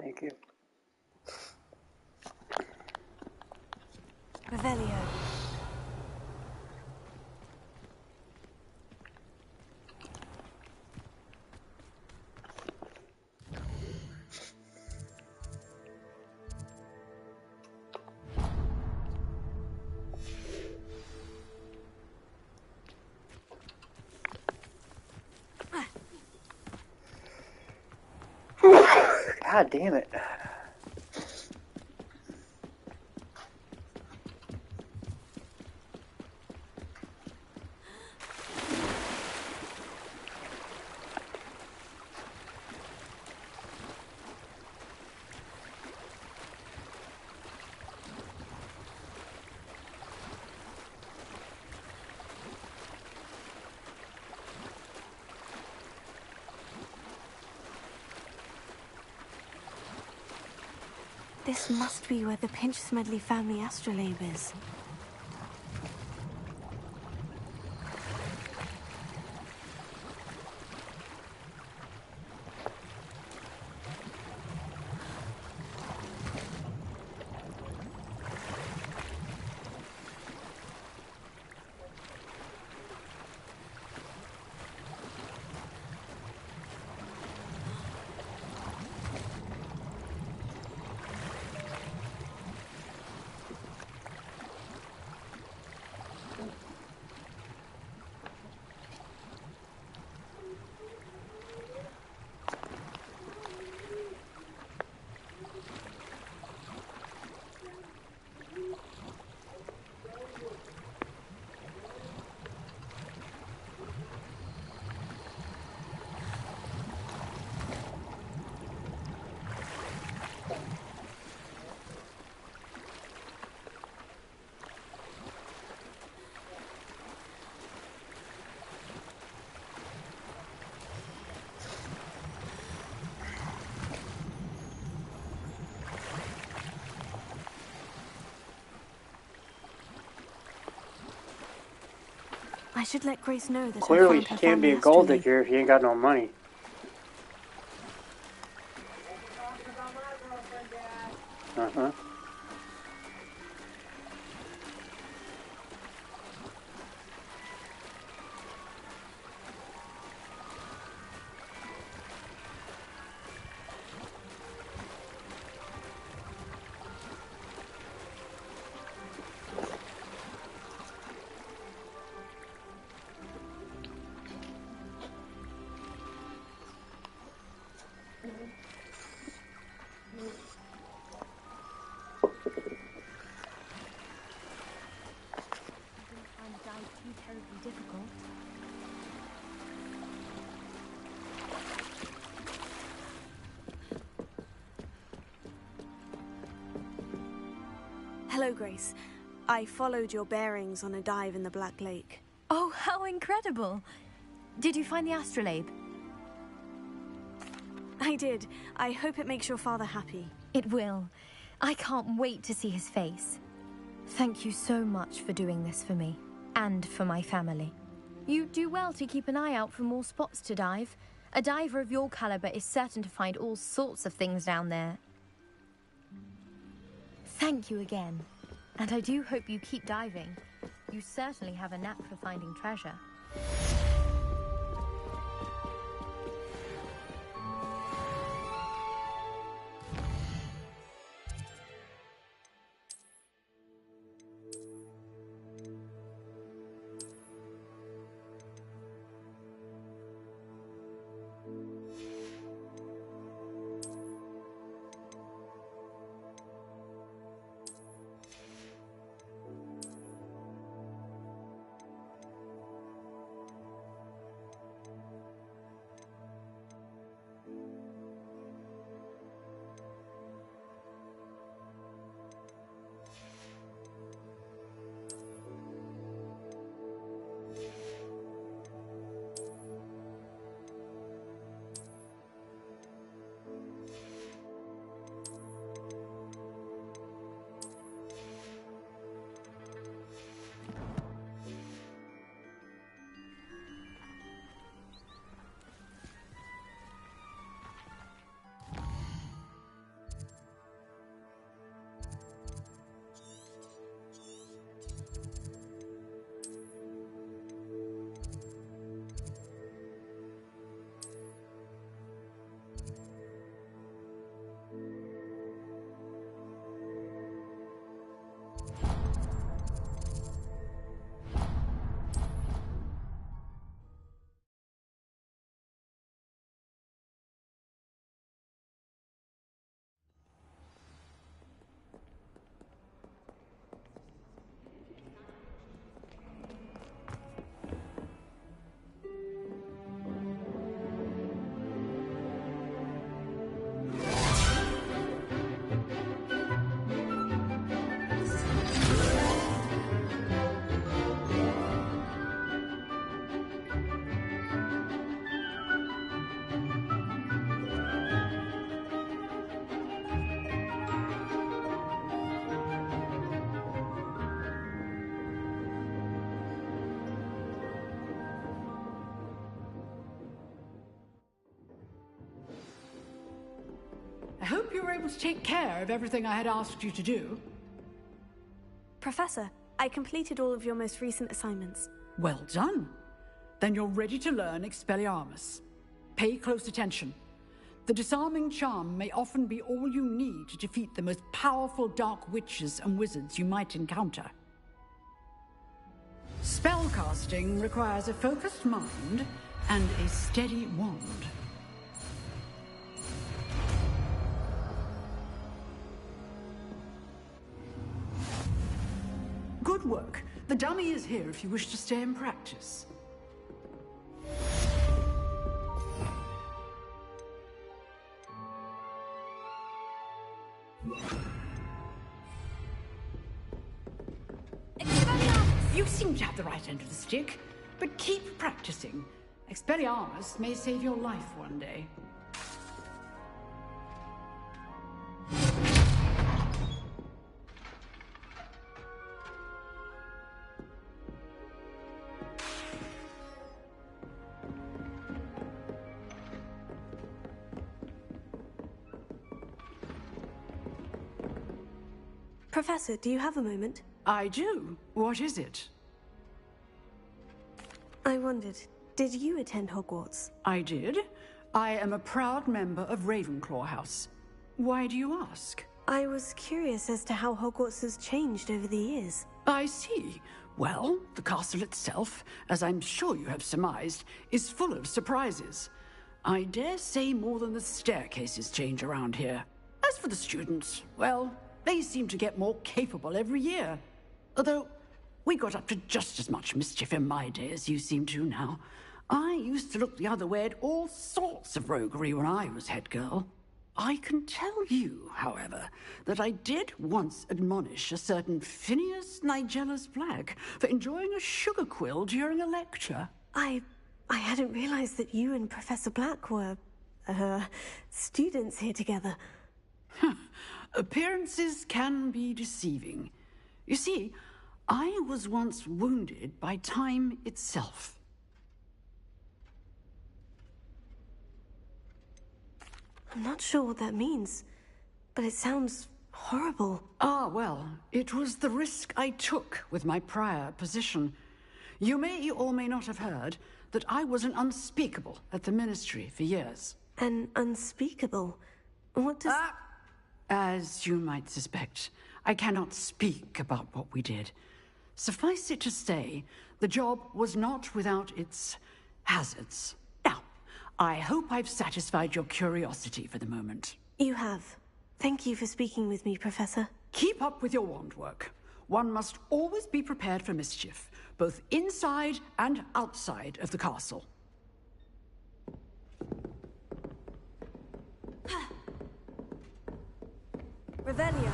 Thank you. Revelio. God damn it. This must be where the Pinch-Smedley family astrolabe is. I should let Grace know that Clearly I she found her can't be family a gold astrolabe. digger if you ain't got no money. Uh-huh. Find the dive too terribly difficult. Hello, Grace. I followed your bearings on a dive in the Black Lake. Oh, how incredible! Did you find the astrolabe? I did. I hope it makes your father happy. It will. I can't wait to see his face. Thank you so much for doing this for me, and for my family. You do well to keep an eye out for more spots to dive. A diver of your caliber is certain to find all sorts of things down there. Thank you again. And I do hope you keep diving. You certainly have a knack for finding treasure. you were able to take care of everything I had asked you to do. Professor, I completed all of your most recent assignments. Well done. Then you're ready to learn Expelliarmus. Pay close attention. The disarming charm may often be all you need to defeat the most powerful dark witches and wizards you might encounter. Spellcasting requires a focused mind and a steady wand. Good work. The dummy is here if you wish to stay and practice. You seem to have the right end of the stick, but keep practicing. Expelliarmus may save your life one day. Professor, do you have a moment? I do. What is it? I wondered, did you attend Hogwarts? I did. I am a proud member of Ravenclaw House. Why do you ask? I was curious as to how Hogwarts has changed over the years. I see. Well, the castle itself, as I'm sure you have surmised, is full of surprises. I dare say more than the staircases change around here. As for the students, well, they seem to get more capable every year. Although, we got up to just as much mischief in my day as you seem to now. I used to look the other way at all sorts of roguery when I was head girl. I can tell you, however, that I did once admonish a certain Phineas Nigellus Black for enjoying a sugar quill during a lecture. I hadn't realized that you and Professor Black were, students here together. Appearances can be deceiving. You see, I was once wounded by time itself. I'm not sure what that means, but it sounds horrible. Ah, well, it was the risk I took with my prior position. You may or may not have heard that I was an unspeakable at the Ministry for years. An unspeakable? What does... As you might suspect, I cannot speak about what we did. Suffice it to say, the job was not without its hazards. Now, I hope I've satisfied your curiosity for the moment. You have. Thank you for speaking with me, Professor. Keep up with your wand work. One must always be prepared for mischief, both inside and outside of the castle. Revelio.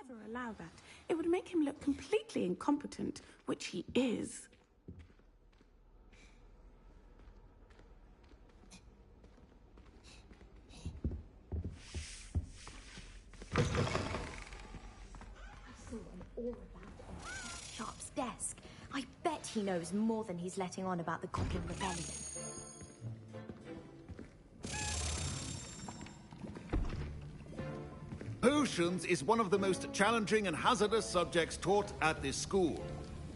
Never allow that. It would make him look completely incompetent, which he is. I saw him all about on Sharp's desk. I bet he knows more than he's letting on about the Goblin Rebellion. Potions is one of the most challenging and hazardous subjects taught at this school.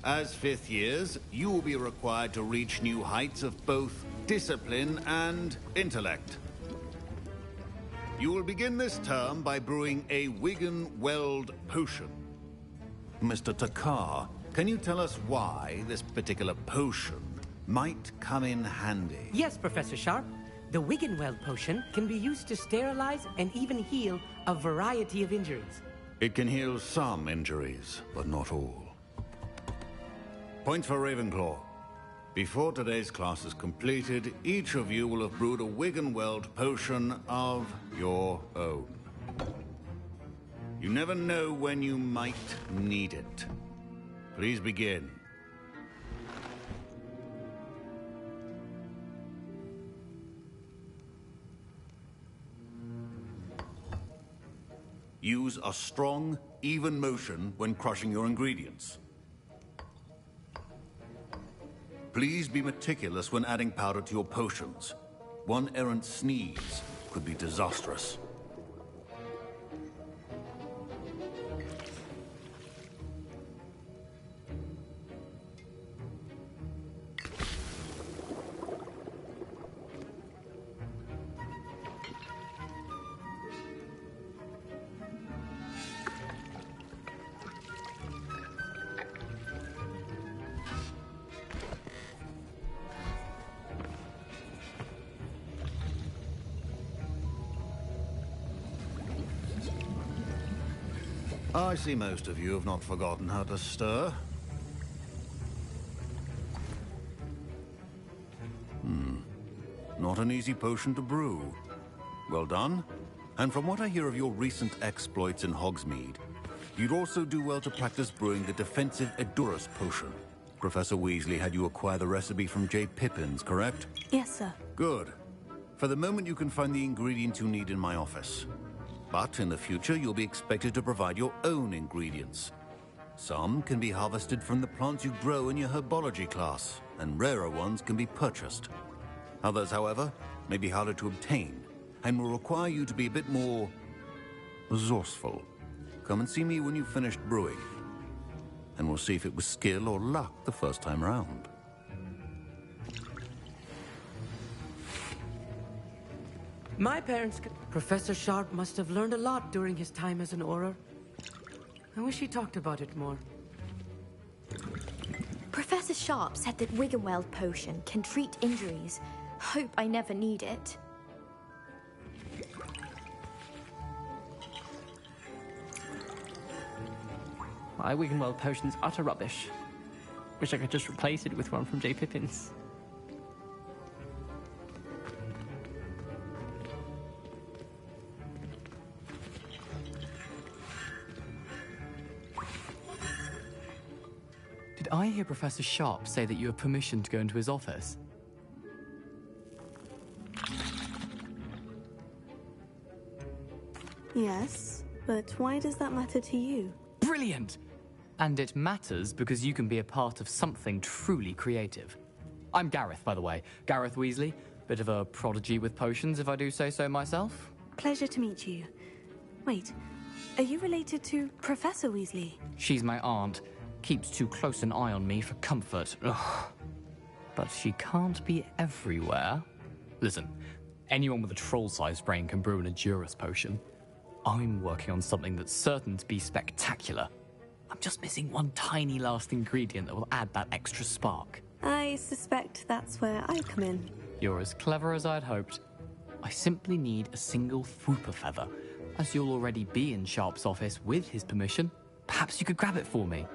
As fifth years, you will be required to reach new heights of both discipline and intellect. You will begin this term by brewing a Wigan-Weld potion. Mr. Takar, can you tell us why this particular potion might come in handy? Yes, Professor Sharp. The Wiggenweld potion can be used to sterilize and even heal a variety of injuries. It can heal some injuries, but not all. Point for Ravenclaw. Before today's class is completed, each of you will have brewed a Wiggenweld potion of your own. You never know when you might need it. Please begin. Use a strong, even motion when crushing your ingredients. Please be meticulous when adding powder to your potions. One errant sneeze could be disastrous. I see most of you have not forgotten how to stir. Not an easy potion to brew. Well done. And from what I hear of your recent exploits in Hogsmeade, you'd also do well to practice brewing the defensive Edurus potion. Professor Weasley had you acquire the recipe from J. Pippin's, correct? Yes, sir. Good. For the moment, you can find the ingredients you need in my office. But in the future, you'll be expected to provide your own ingredients. Some can be harvested from the plants you grow in your herbology class, and rarer ones can be purchased. Others, however, may be harder to obtain, and will require you to be a bit more resourceful. Come and see me when you've finished brewing, and we'll see if it was skill or luck the first time round. My parents... Professor Sharp must have learned a lot during his time as an Auror. I wish he talked about it more. Professor Sharp said that Wiggenweld potion can treat injuries. Hope I never need it. My Wiggenweld potion's utter rubbish. Wish I could just replace it with one from J. Pippin's. Did I hear Professor Sharp say that you have permission to go into his office? Yes, but why does that matter to you? Brilliant! And it matters because you can be a part of something truly creative. I'm Gareth, by the way. Gareth Weasley. Bit of a prodigy with potions, if I do say so myself. Pleasure to meet you. Wait, are you related to Professor Weasley? She's my aunt. Keeps too close an eye on me for comfort. Ugh. But she can't be everywhere. Listen, anyone with a troll-sized brain can brew an Edurus potion. I'm working on something that's certain to be spectacular. I'm just missing one tiny last ingredient that will add that extra spark. I suspect that's where I come in. You're as clever as I'd hoped. I simply need a single Fwooper feather. As you'll already be in Sharp's office with his permission, perhaps you could grab it for me.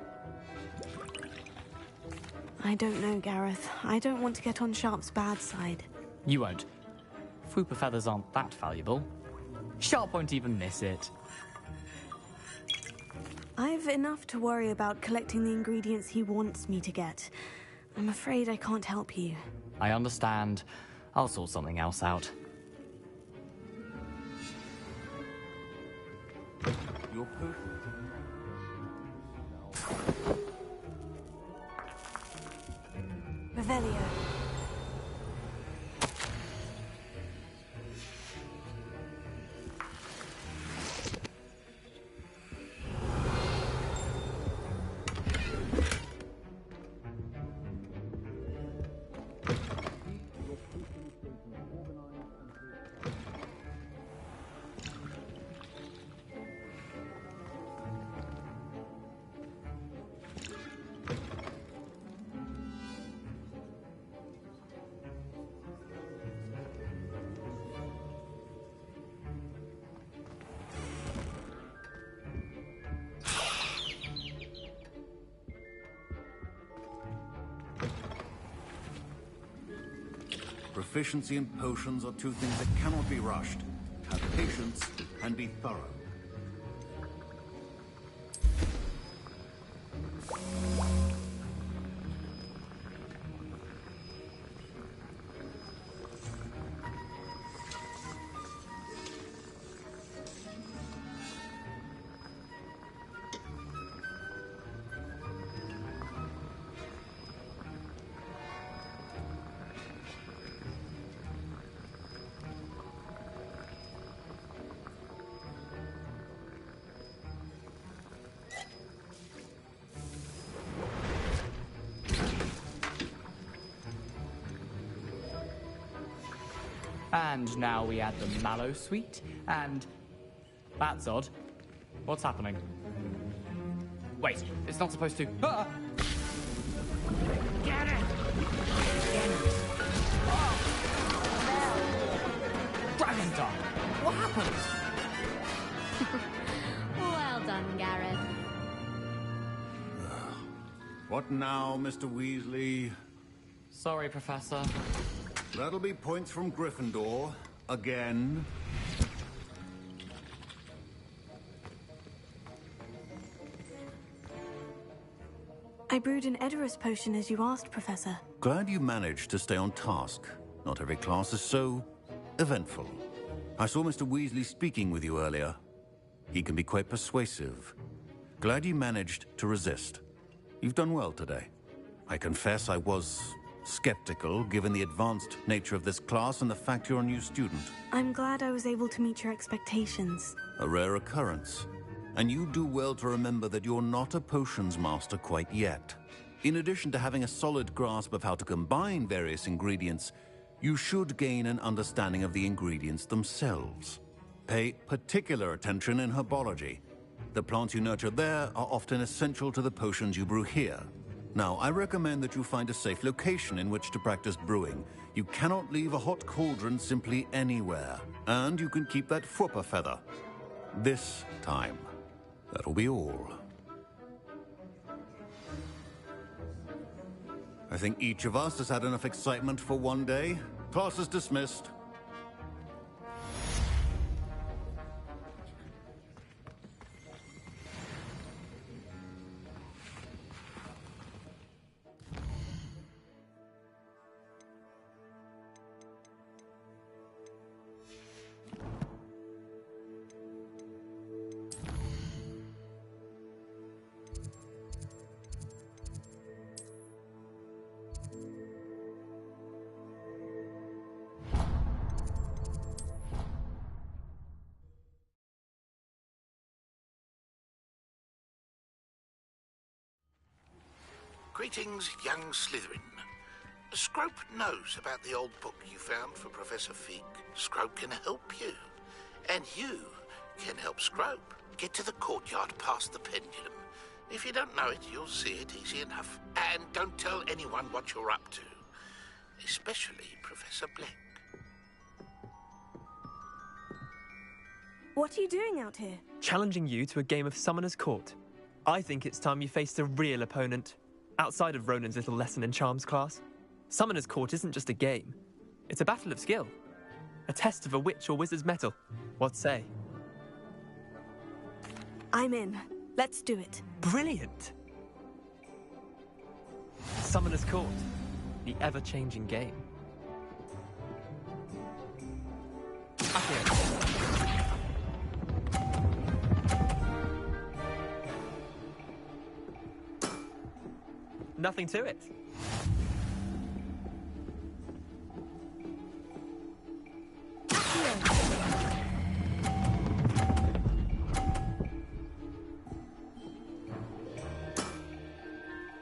I don't know, Gareth. I don't want to get on Sharp's bad side. You won't. Fwooper feathers aren't that valuable. Sharp won't even miss it. I've enough to worry about collecting the ingredients he wants me to get. I'm afraid I can't help you. I understand. I'll sort something else out. Your Revelio. Proficiency in potions are two things that cannot be rushed. Have patience and be thorough. And now we add the mallow sweet, and... That's odd. What's happening? Wait, it's not supposed to... Ah! Get it! Dragon Tongue! What happened? Well done, Gareth. What now, Mr. Weasley? Sorry, Professor. That'll be points from Gryffindor. Again. I brewed an Edorus potion as you asked, Professor. Glad you managed to stay on task. Not every class is so eventful. I saw Mr. Weasley speaking with you earlier. He can be quite persuasive. Glad you managed to resist. You've done well today. I confess I was skeptical, given the advanced nature of this class and the fact you're a new student. I'm glad I was able to meet your expectations. A rare occurrence. And you do well to remember that you're not a potions master quite yet. In addition to having a solid grasp of how to combine various ingredients, you should gain an understanding of the ingredients themselves. Pay particular attention in herbology. The plants you nurture there are often essential to the potions you brew here. Now, I recommend that you find a safe location in which to practice brewing. You cannot leave a hot cauldron simply anywhere. And you can keep that Fwooper feather. This time. That'll be all. I think each of us has had enough excitement for one day. Class is dismissed. Greetings, young Slytherin. Scrope knows about the old book you found for Professor Fig. Scrope can help you. And you can help Scrope. Get to the courtyard past the pendulum. If you don't know it, you'll see it easy enough. And don't tell anyone what you're up to. Especially Professor Black. What are you doing out here? Challenging you to a game of Summoner's Court. I think it's time you faced a real opponent. Outside of Ronan's little lesson in charms class. Summoner's Court isn't just a game. It's a battle of skill. A test of a witch or wizard's mettle. What say? I'm in. Let's do it. Brilliant! Summoner's Court. The ever-changing game. Accio. Nothing to it.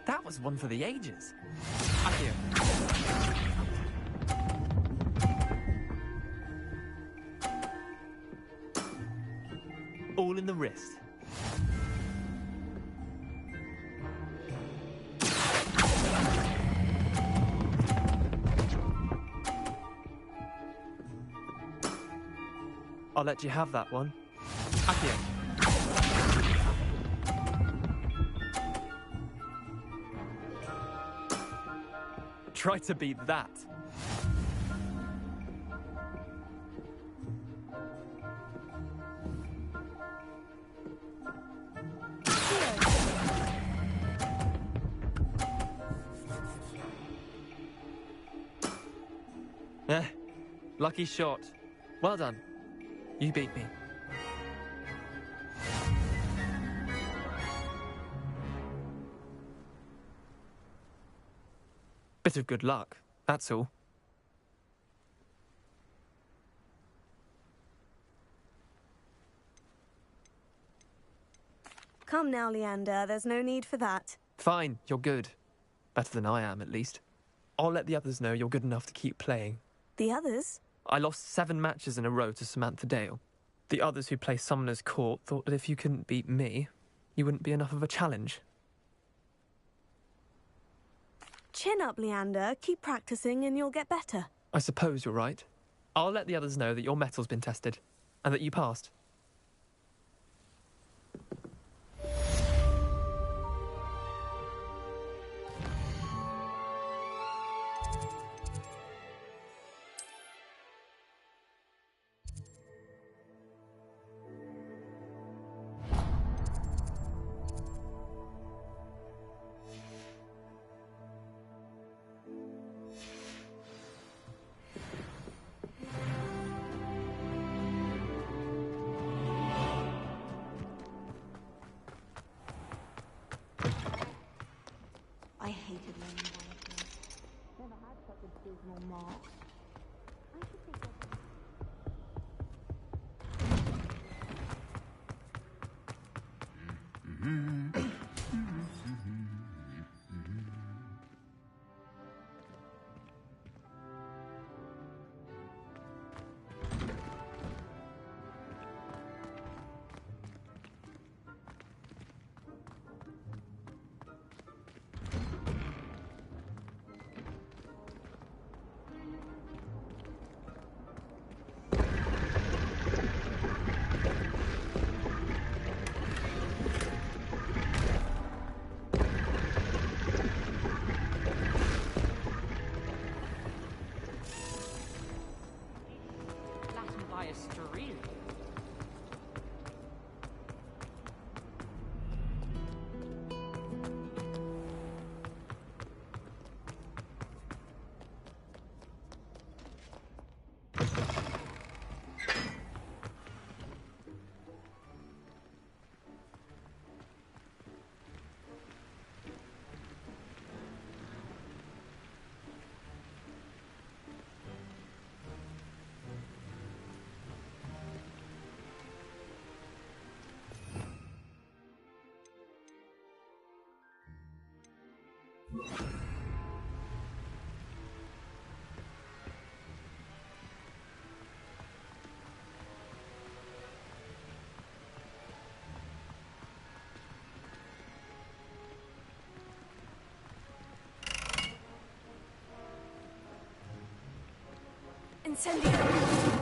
That was one for the ages. Accio. All in the wrist. I'll let you have that one. Accio. Try to beat that. Eh, lucky shot. Well done. You beat me. Bit of good luck, that's all. Come now, Leander, there's no need for that. Fine, you're good. Better than I am, at least. I'll let the others know you're good enough to keep playing. The others? I lost 7 matches in a row to Samantha Dale. The others who play Summoner's Court thought that if you couldn't beat me, you wouldn't be enough of a challenge. Chin up, Leander. Keep practicing and you'll get better. I suppose you're right. I'll let the others know that your metal's been tested, and that you passed. I hated learning biology. Never had such a dismal mark. I should think Latin by a stream. Incendio!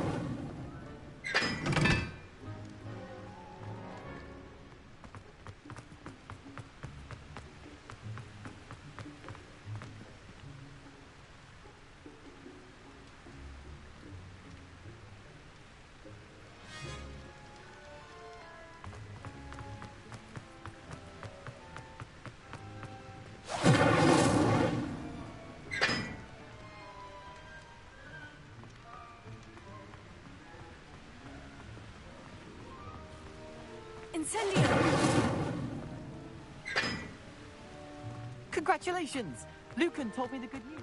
Incendio! Congratulations! Lucan told me the good news.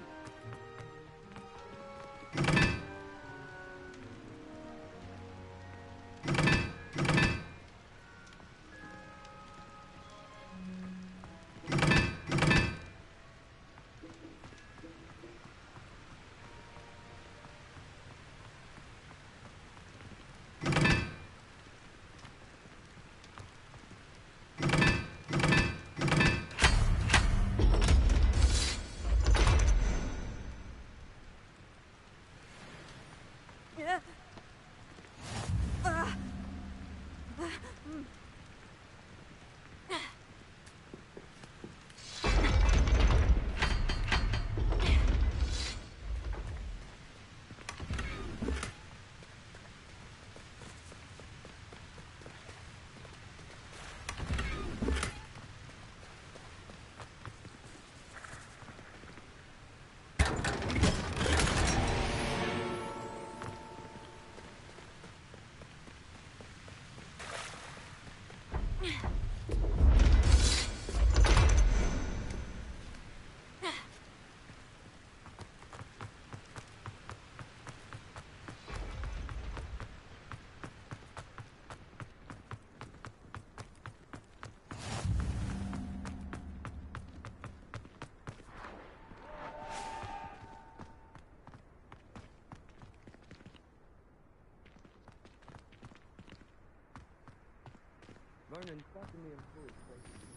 Ronan certainly employs great people.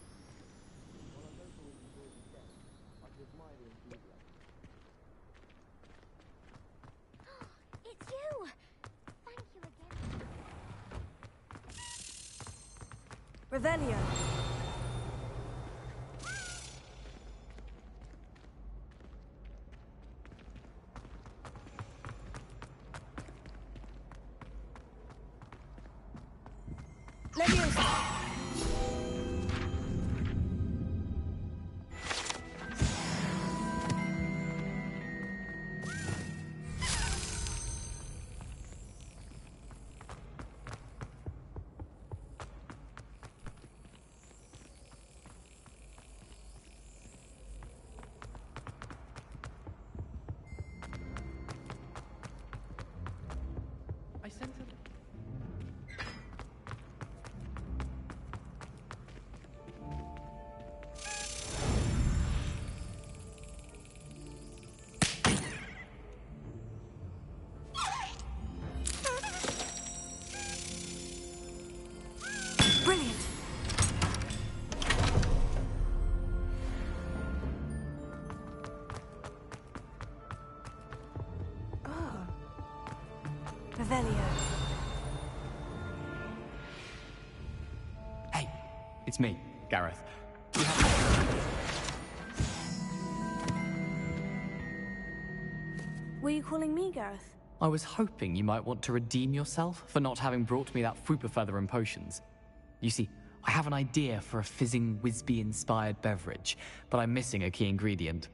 While I don't always enjoy the game, I can admire the enthusiasm. It's you! Thank you again. Revelio. Leviosa. I sent her. Brilliant. Oh. Revelio. Hey, it's me, Gareth. Were you calling me, Gareth? I was hoping you might want to redeem yourself for not having brought me that Fupa feather and potions. You see, I have an idea for a fizzing Wisby-inspired beverage, but I'm missing a key ingredient.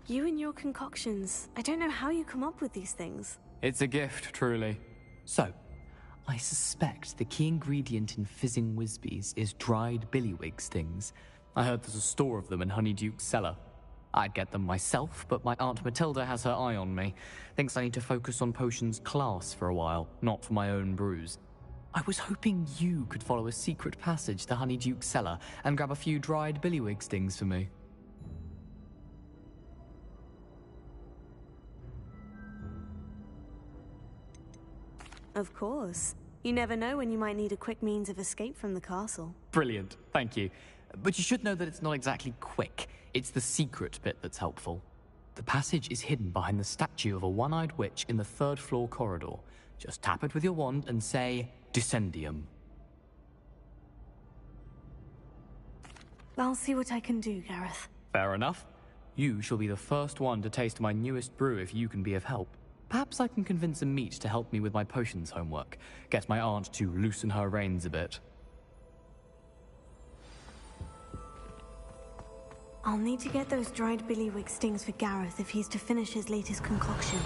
You and your concoctions. I don't know how you come up with these things. It's a gift, truly. So, I suspect the key ingredient in fizzing Wisbies is dried billywig stings. I heard there's a store of them in Honeyduke's cellar. I'd get them myself, but my Aunt Matilda has her eye on me. Thinks I need to focus on potions class for a while, not for my own brews. I was hoping you could follow a secret passage to Honeyduke's cellar and grab a few dried billywig stings for me. Of course. You never know when you might need a quick means of escape from the castle. Brilliant, thank you. But you should know that it's not exactly quick. It's the secret bit that's helpful. The passage is hidden behind the statue of a one-eyed witch in the third-floor corridor. Just tap it with your wand and say, Descendium. I'll see what I can do, Gareth. Fair enough. You shall be the first one to taste my newest brew if you can be of help. Perhaps I can convince a meat to help me with my potions homework. Get my aunt to loosen her reins a bit. I'll need to get those dried billywig stings for Gareth if he's to finish his latest concoction.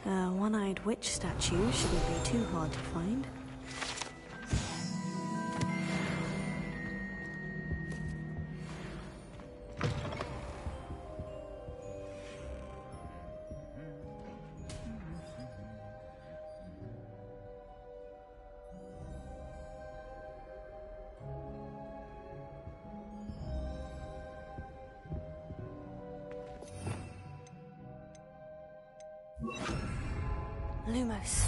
A one-eyed witch statue shouldn't be too hard to find. Lumos.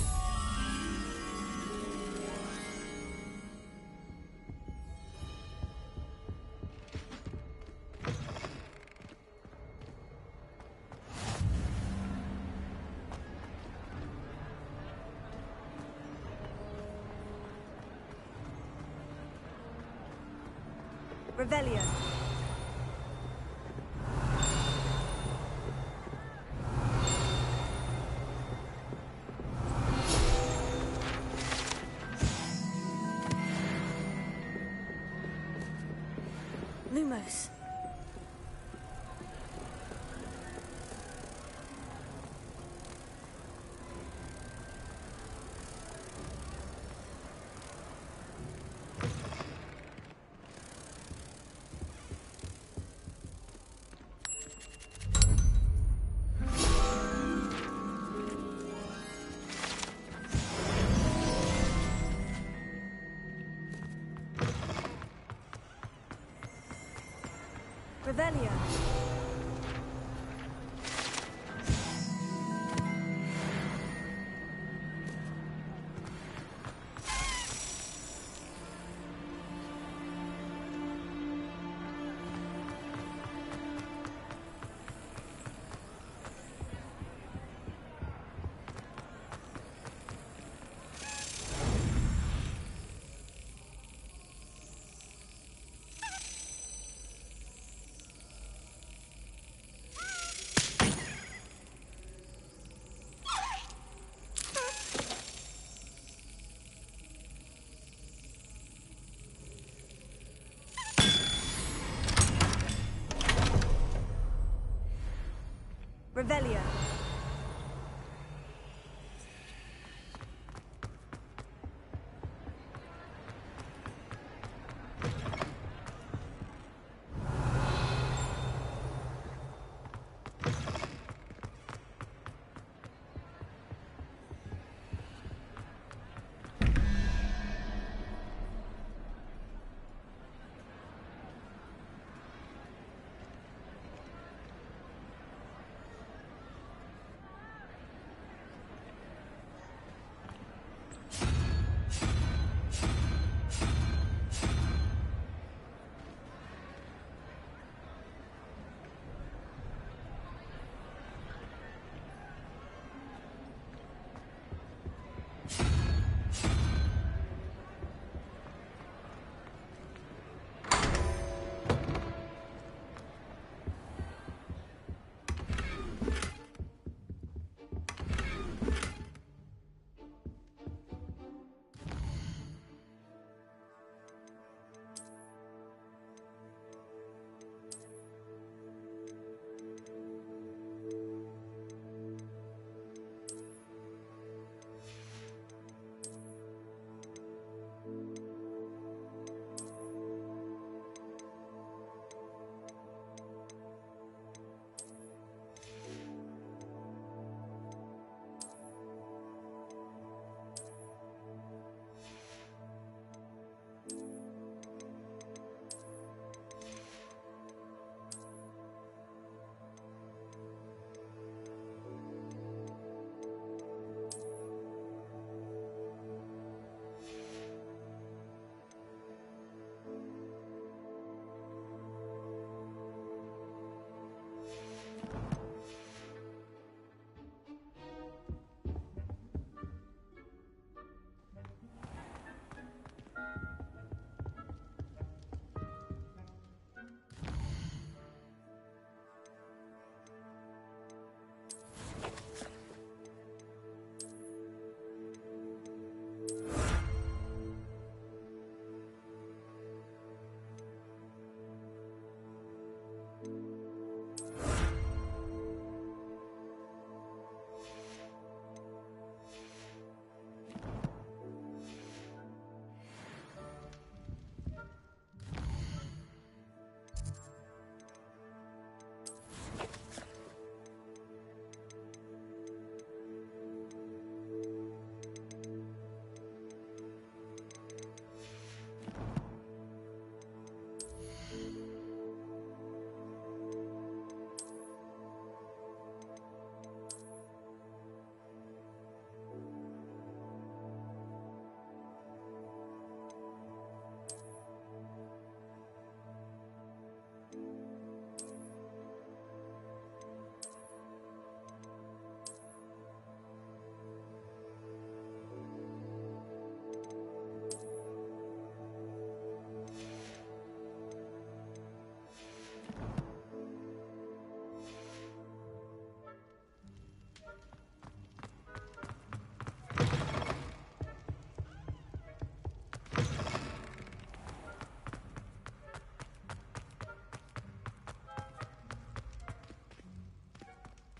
Revelio. Lumos. Revelio. Revelio.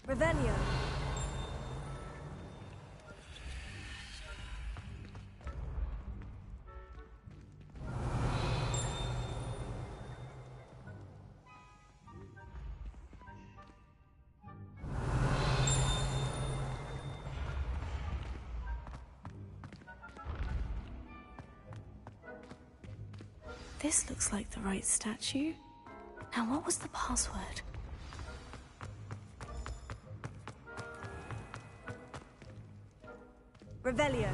Revelio. This looks like the right statue. Now, what was the password? Revelio.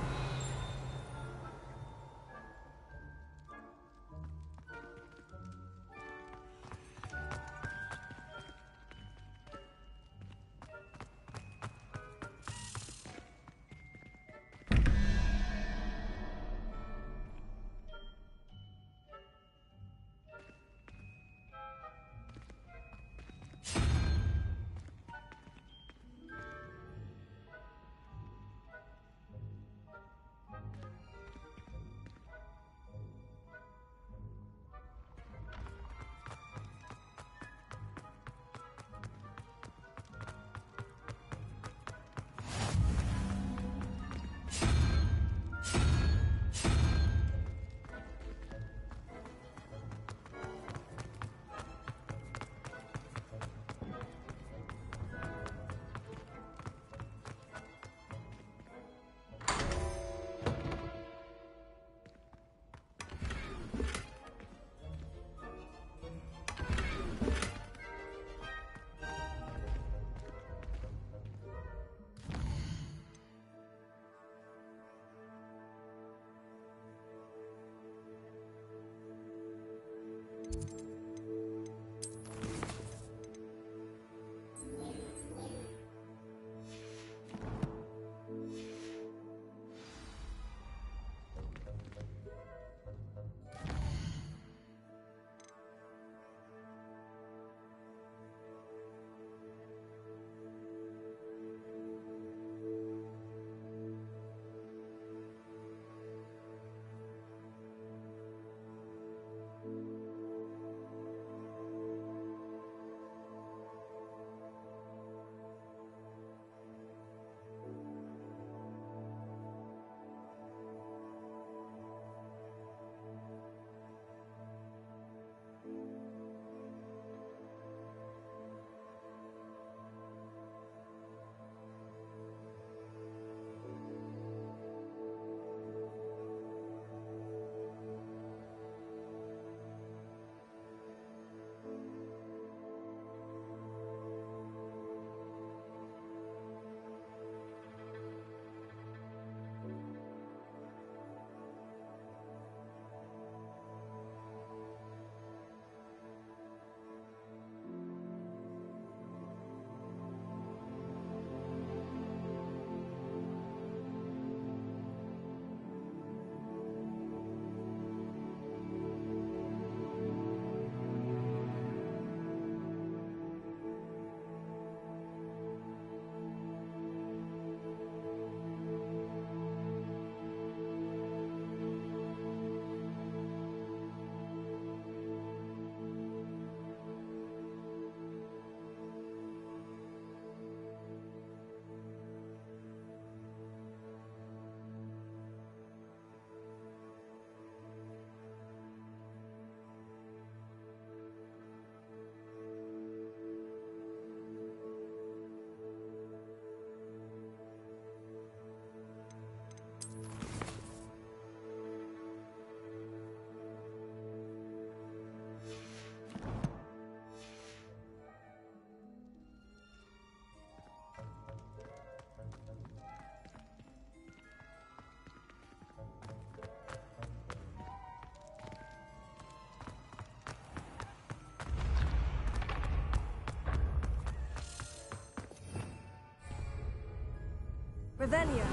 Revelio.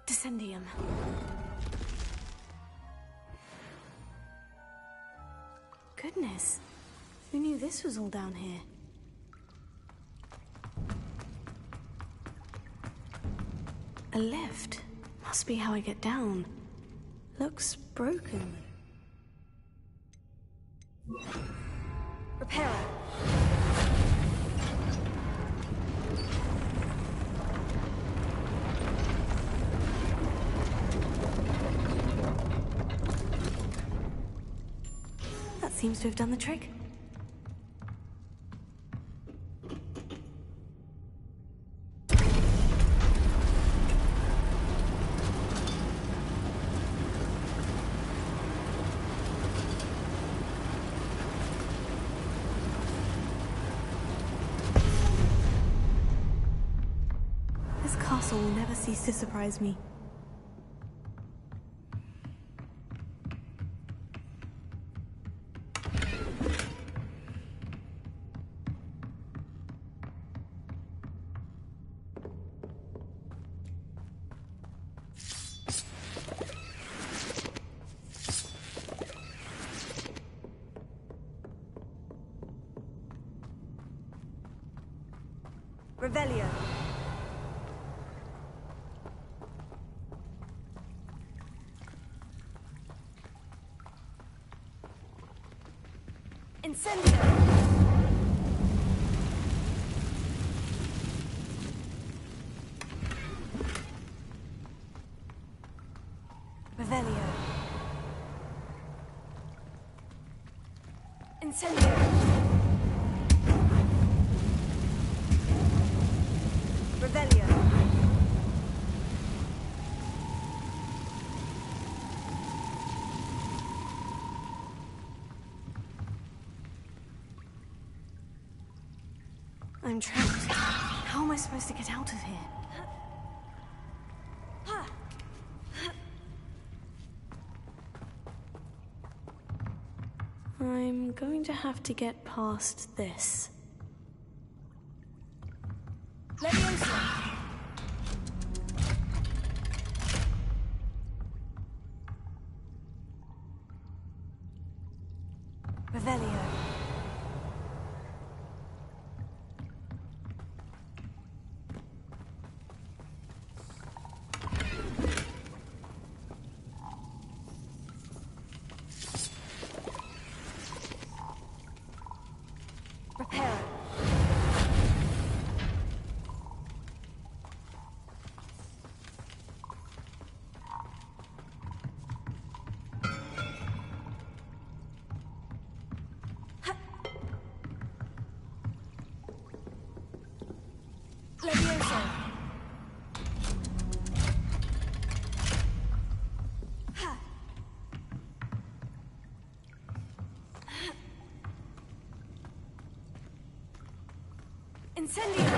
Descendium. Goodness. Who knew this was all down here? A lift. Must be how I get down. Looks broken. Repairer. That seems to have done the trick. castle will never cease to surprise me. Revelio. Incendio. Revelio. Incendio. Revelio. I'm trapped. How am I supposed to get out of here? I'm going to have to get past this. Leviosa! Revelio. Repair. Leviosa. Incendio.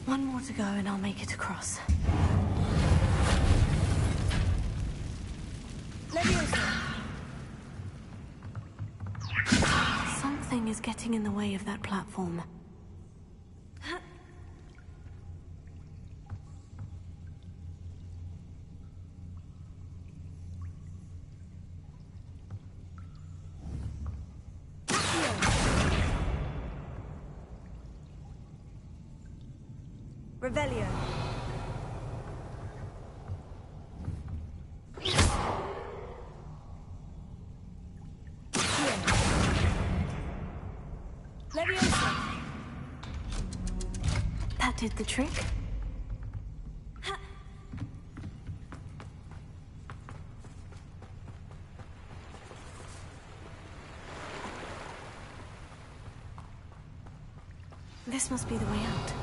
One more to go and I'll make it across. Leviosa. Something is getting in the way of that platform. Revelio. Leviosa. That did the trick. This must be the way out.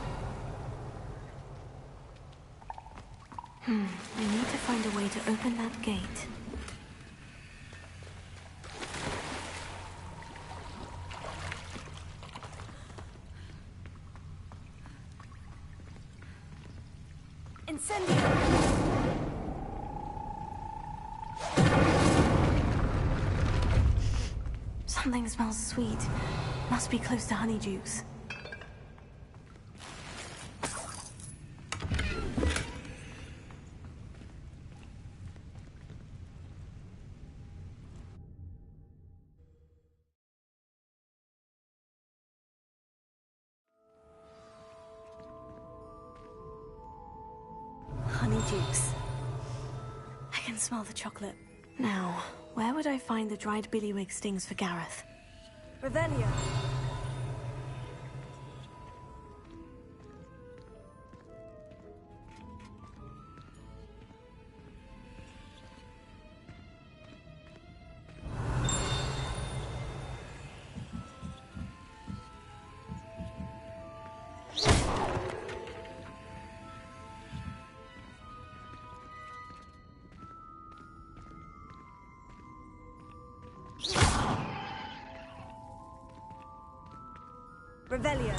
I need to find a way to open that gate. Incendio! Something smells sweet. Must be close to Honeydukes. Honeydukes. I can smell the chocolate. Now, where would I find the dried billywig stings for Gareth? Revelio. Revelio.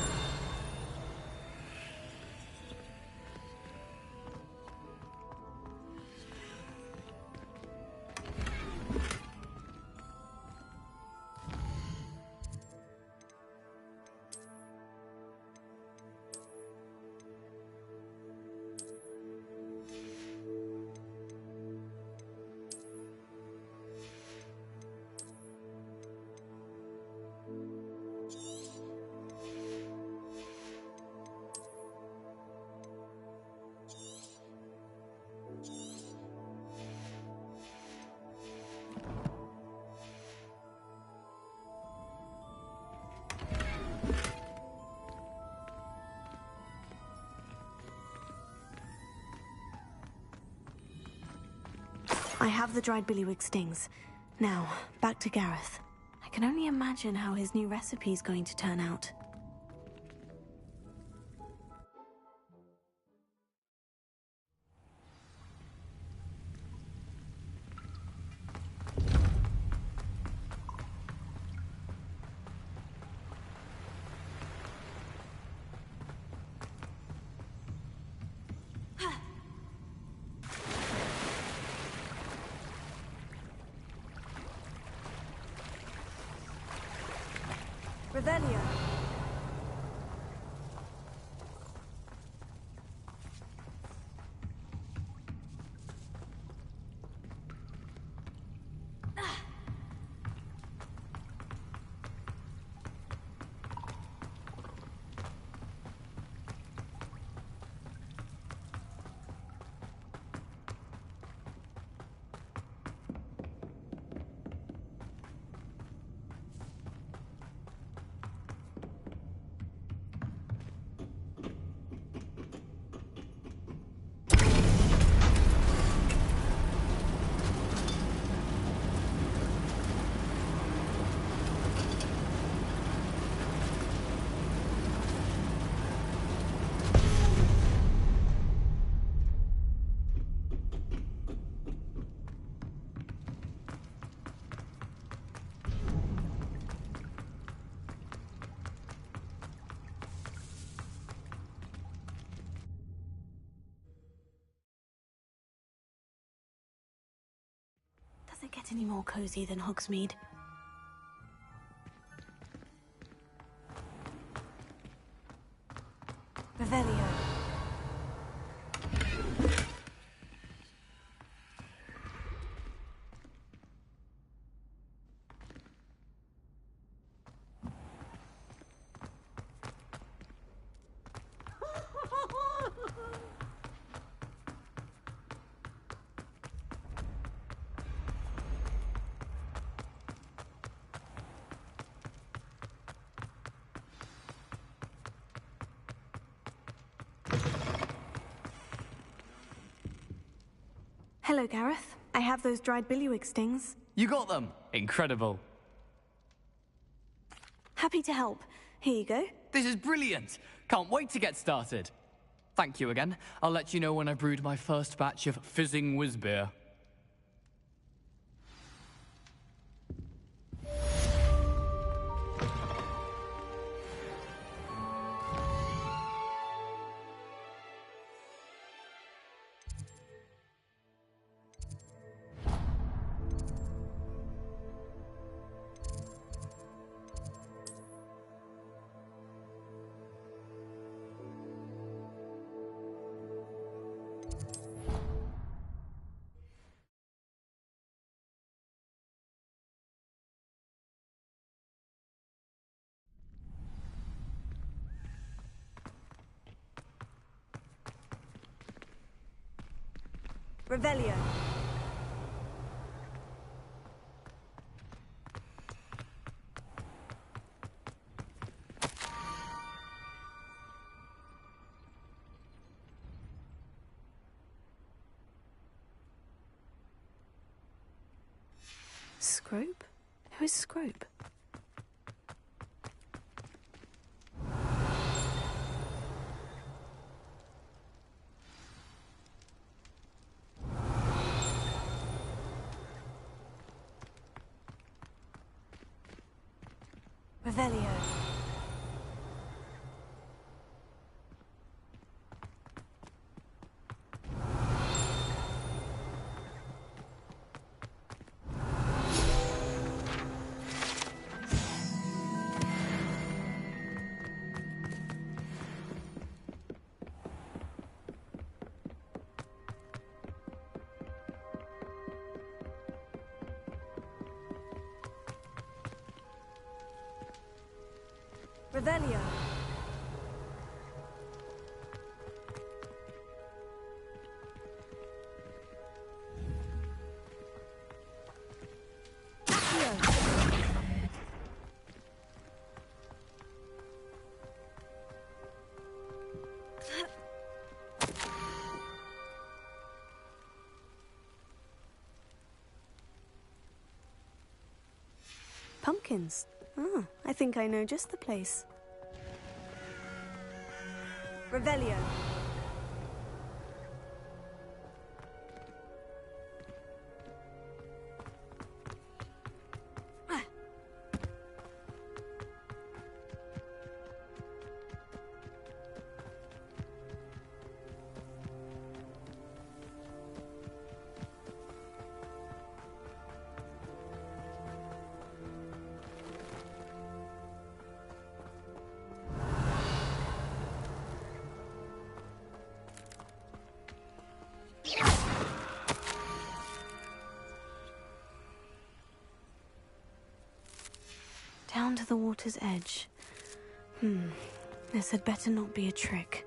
I have the dried billywig stings. Now, back to Gareth. I can only imagine how his new recipe's going to turn out. Revelio. Does it get any more cozy than Hogsmeade? Revelio. Hello, Gareth. I have those dried billywig stings. You got them! Incredible. Happy to help. Here you go. This is brilliant! Can't wait to get started. Thank you again. I'll let you know when I've brewed my first batch of fizzing whiz-beer. Revelio. Scrope? Who is Scrope? Revelio. Revelio. Pumpkins. Ah, I think I know just the place. Revelio. Down to the water's edge. This had better not be a trick.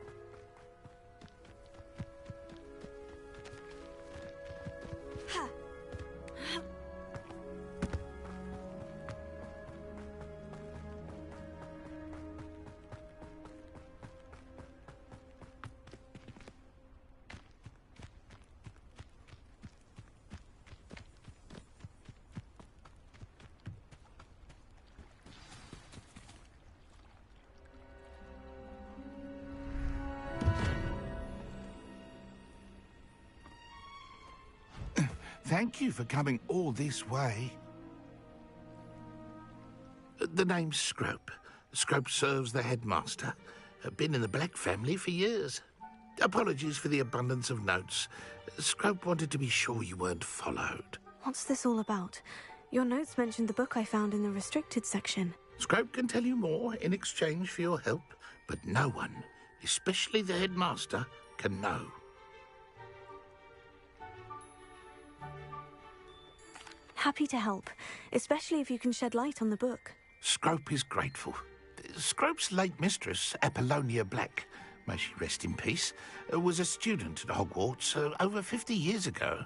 Thank you for coming all this way. The name's Scrope. Scrope serves the headmaster. Been in the Black family for years. Apologies for the abundance of notes. Scrope wanted to be sure you weren't followed. What's this all about? Your notes mentioned the book I found in the restricted section. Scrope can tell you more in exchange for your help, but no one, especially the headmaster, can know. Happy to help, especially if you can shed light on the book. Scrope is grateful. Scrope's late mistress, Apollonia Black, may she rest in peace, was a student at Hogwarts over 50 years ago.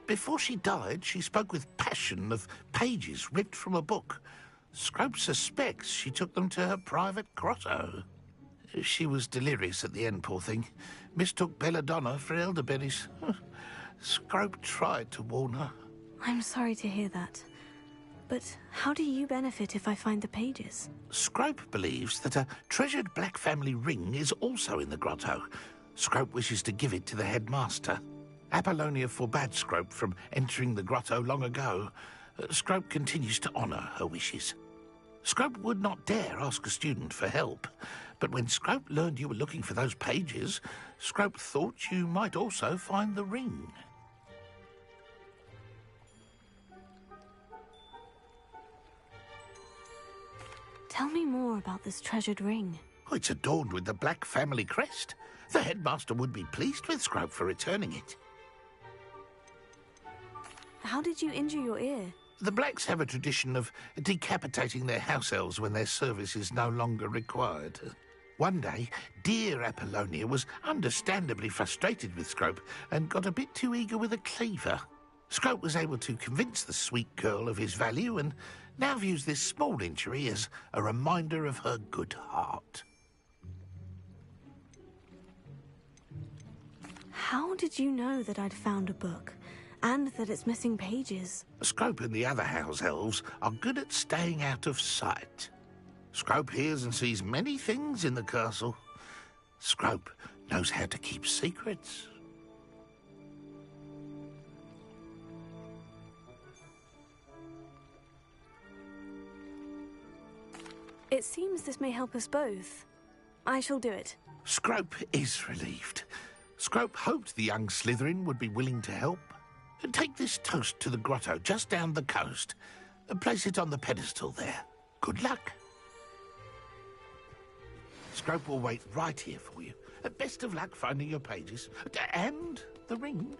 Before she died, she spoke with passion of pages ripped from a book. Scrope suspects she took them to her private grotto. She was delirious at the end, poor thing. Mistook belladonna for elderberries. Scrope tried to warn her. I'm sorry to hear that. But how do you benefit if I find the pages? Scrope believes that a treasured Black family ring is also in the grotto. Scrope wishes to give it to the headmaster. Apollonia forbade Scrope from entering the grotto long ago. Scrope continues to honour her wishes. Scrope would not dare ask a student for help, but when Scrope learned you were looking for those pages, Scrope thought you might also find the ring. Tell me more about this treasured ring. Oh, it's adorned with the Black family crest. The headmaster would be pleased with Scrope for returning it. How did you injure your ear? The Blacks have a tradition of decapitating their house elves when their service is no longer required. One day, dear Apollonia was understandably frustrated with Scrope and got a bit too eager with a cleaver. Scrope was able to convince the sweet girl of his value and now views this small injury as a reminder of her good heart. How did you know that I'd found a book, and that it's missing pages? Scrope and the other house elves are good at staying out of sight. Scrope hears and sees many things in the castle. Scrope knows how to keep secrets. It seems this may help us both. I shall do it. Scrope is relieved. Scrope hoped the young Slytherin would be willing to help. Take this toast to the grotto just down the coast. Place it on the pedestal there. Good luck. Scrope will wait right here for you. Best of luck finding your pages. And the ring.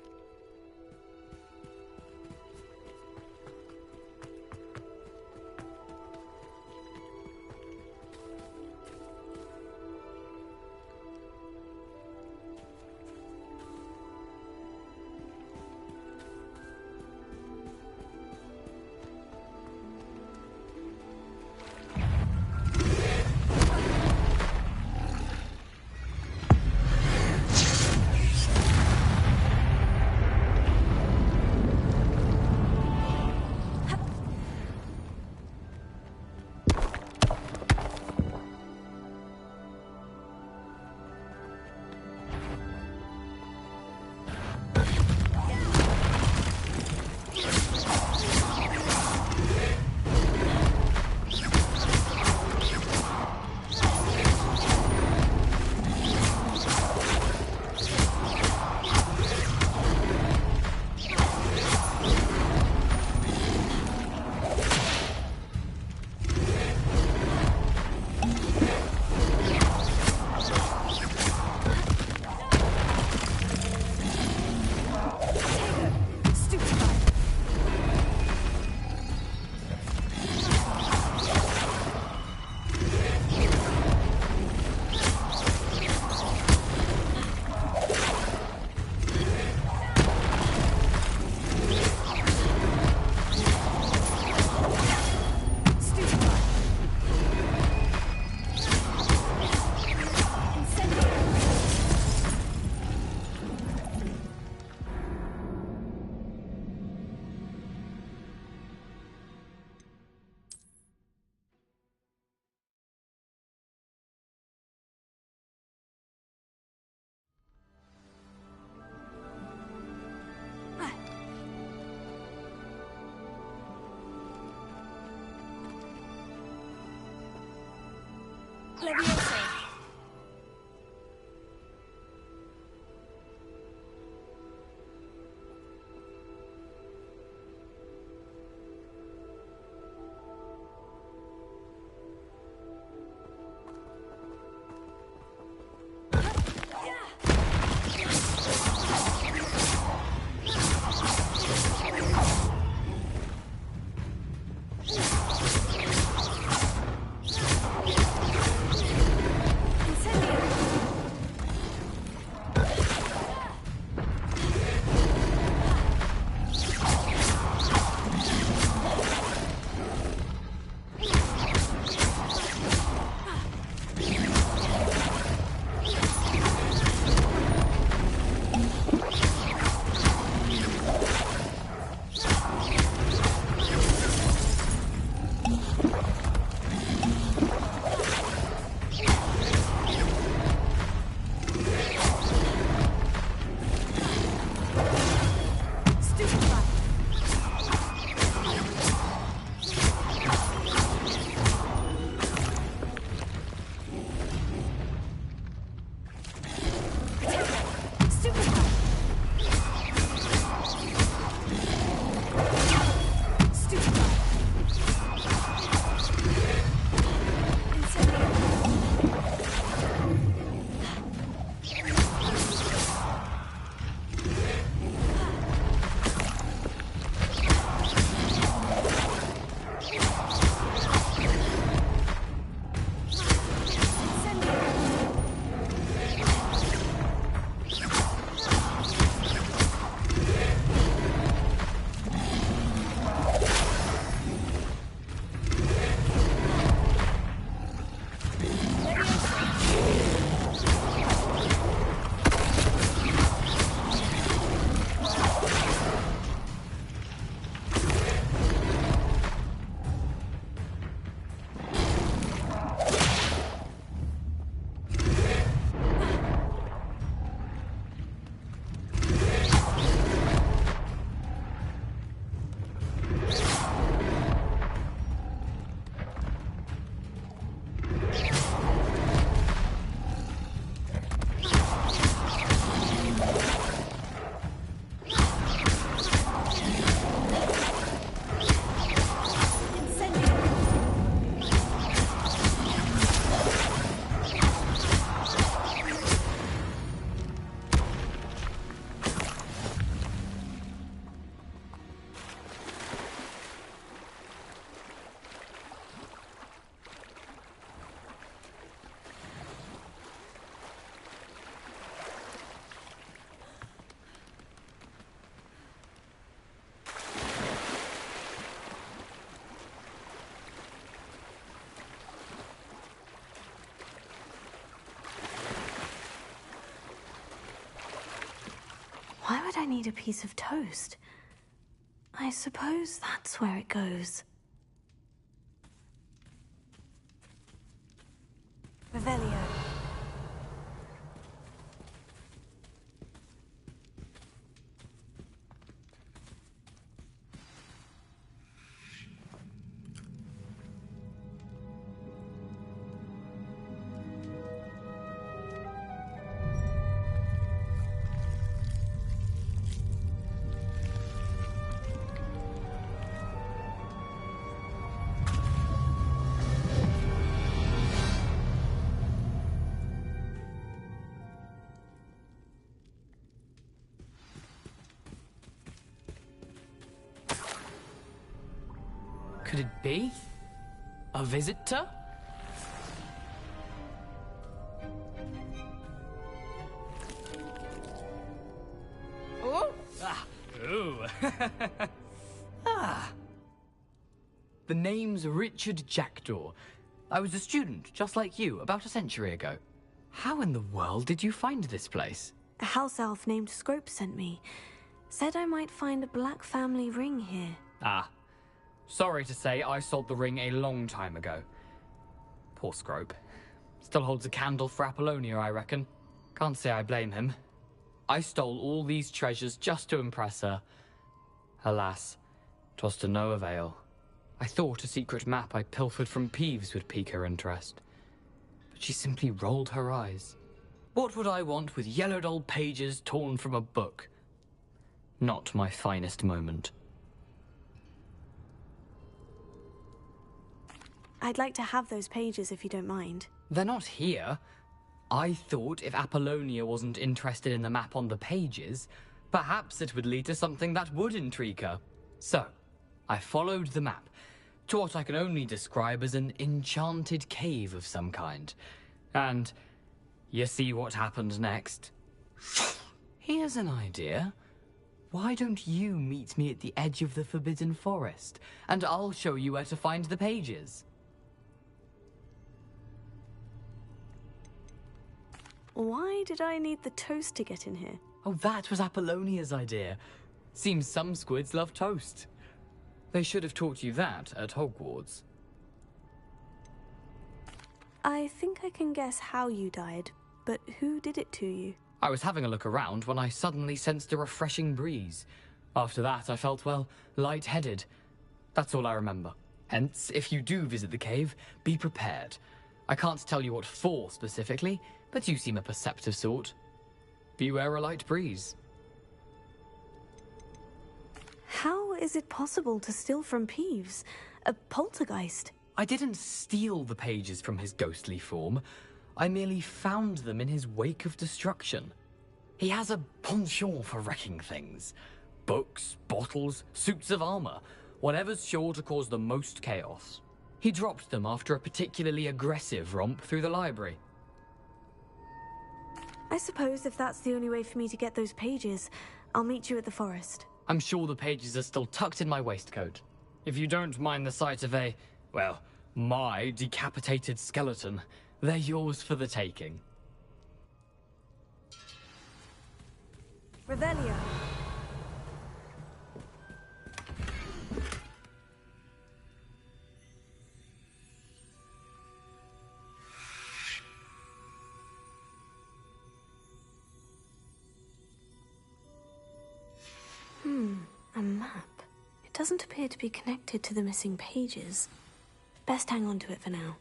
Leviosa. Why would I need a piece of toast? I suppose that's where it goes. Revelio. Could it be? A visitor? Oh! Ah! Ooh! Ah! The name's Richard Jackdaw. I was a student, just like you, about a century ago. How in the world did you find this place? A house elf named Scrope sent me. Said I might find a black family ring here. Ah. Sorry to say, I sold the ring a long time ago. Poor Scrope. Still holds a candle for Apollonia, I reckon. Can't say I blame him. I stole all these treasures just to impress her. Alas, 'twas to no avail. I thought a secret map I pilfered from Peeves would pique her interest. but she simply rolled her eyes. What would I want with yellowed old pages torn from a book? Not my finest moment. I'd like to have those pages if you don't mind. They're not here. I thought if Apollonia wasn't interested in the map on the pages, perhaps it would lead to something that would intrigue her. So, I followed the map to what I can only describe as an enchanted cave of some kind. And you see what happened next? Here's an idea. Why don't you meet me at the edge of the Forbidden Forest, and I'll show you where to find the pages? Why did I need the toast to get in here? Oh, that was Apollonia's idea. Seems some squids love toast. They should have taught you that at Hogwarts. I think I can guess how you died, but who did it to you? I was having a look around when I suddenly sensed a refreshing breeze. After that, I felt, well, lightheaded. That's all I remember. Hence, if you do visit the cave, be prepared. I can't tell you what for specifically, but you seem a perceptive sort. Beware a light breeze. How is it possible to steal from Peeves? A poltergeist? I didn't steal the pages from his ghostly form. I merely found them in his wake of destruction. He has a penchant for wrecking things. Books, bottles, suits of armor, whatever's sure to cause the most chaos. He dropped them after a particularly aggressive romp through the library. I suppose if that's the only way for me to get those pages, I'll meet you at the forest. I'm sure the pages are still tucked in my waistcoat. If you don't mind the sight of my decapitated skeleton, they're yours for the taking. Revelio. A map. It doesn't appear to be connected to the missing pages. Best hang on to it for now.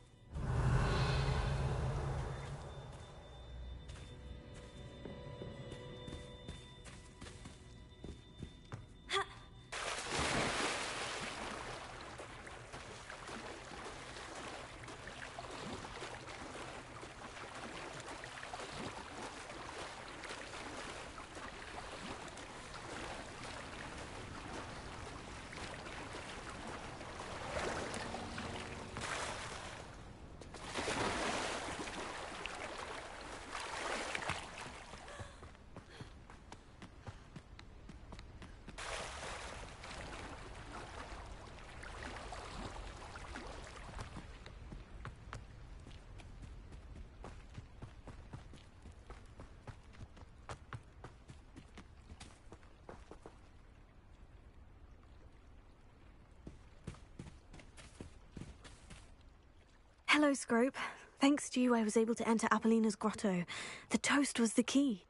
Hello, Scrope. Thanks to you, I was able to enter Apollina's grotto. The toast was the key.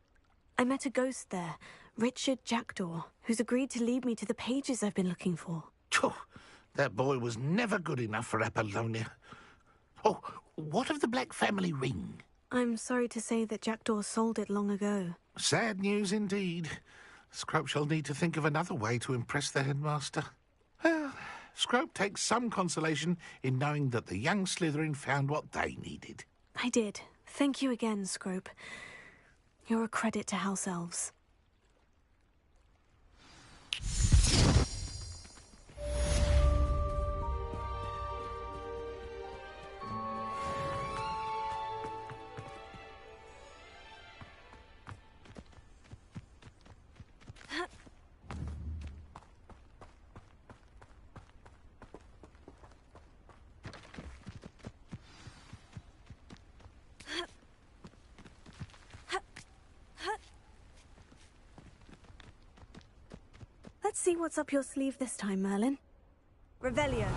I met a ghost there, Richard Jackdaw, who's agreed to lead me to the pages I've been looking for. That boy was never good enough for Apollonia. Oh, what of the Black family ring? I'm sorry to say that Jackdaw sold it long ago. Sad news indeed. Scrope shall need to think of another way to impress the headmaster. Well, Scrope takes some consolation in knowing that the young Slytherin found what they needed. I did. Thank you again, Scrope. You're a credit to House Elves. Let's see what's up your sleeve this time, Merlin. Revelio.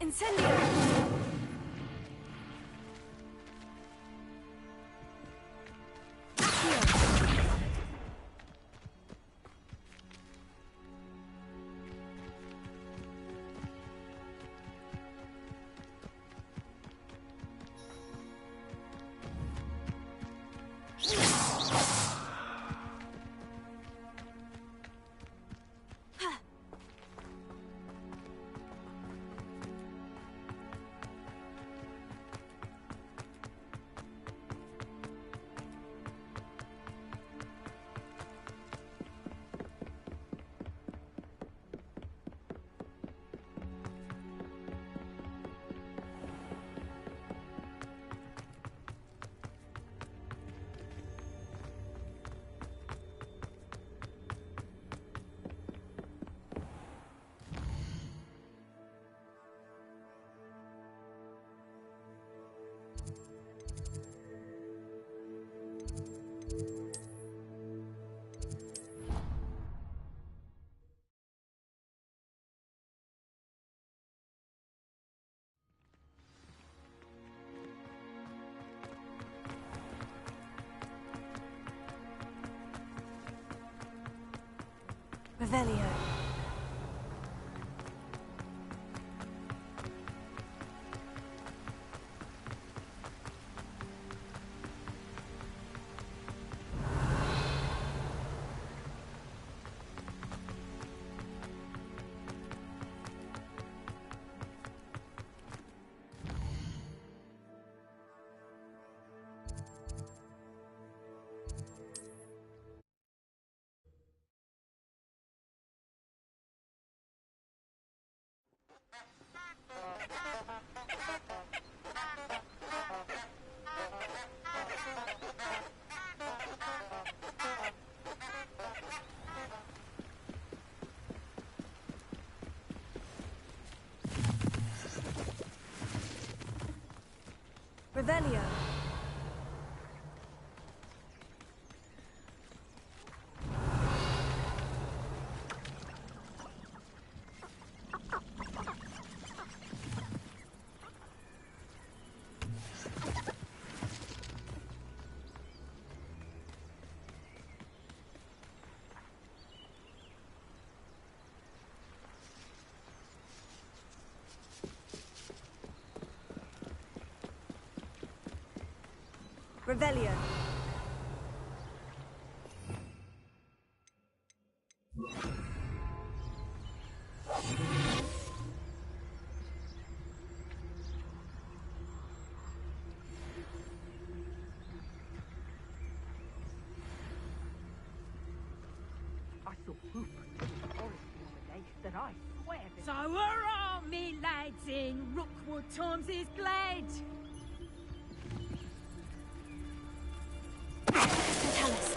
Incendio! Revelio. Revelio. Revelio. I saw proof of the forest the other day that I swear that... So hurrah, me lads, in Rookwood times is glad. Tell us.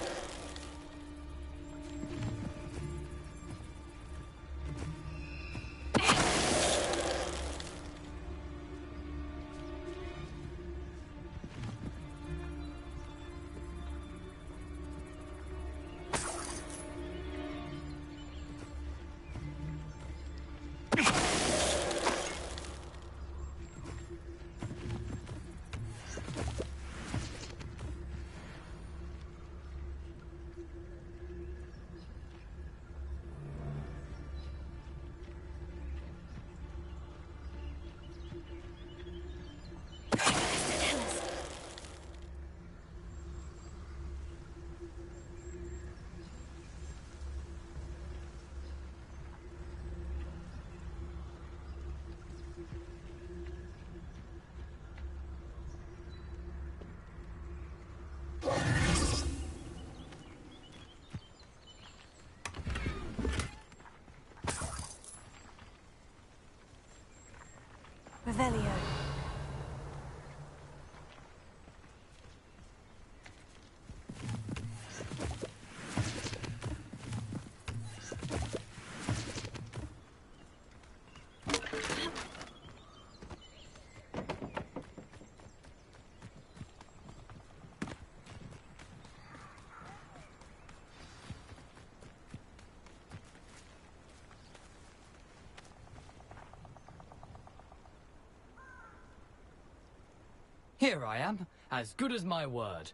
Here I am, as good as my word.